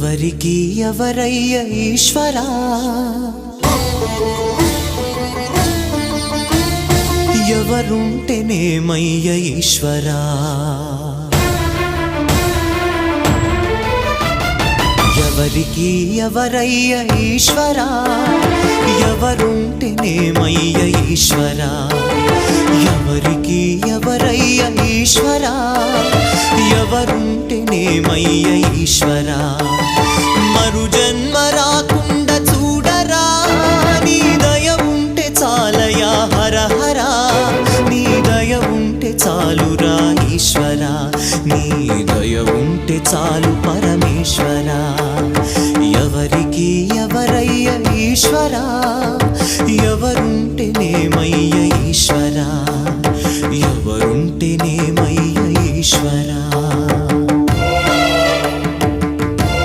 ఎవరికి ఎవరయ్య ఈశ్వరా ఎవరుంటేనేమయ్య ఈశ్వరా ఎవరికి ఎవరయ్య ఈశ్వరా ఎవరుంటేనేమయ్య ఈశ్వరా ఎవరికి ఎవరయ్య ఈశ్వరా ఎవరుంటేనేమయ్య ఈశ్వరా మరు జన్మ రాకుండా చూడరా నీ దయ ఉంటే చాలయా హర హర నీ దయ ఉంటే చాలురా ఈశ్వరా నీ దయ ఉంటే చాలు పరమేశ్వరా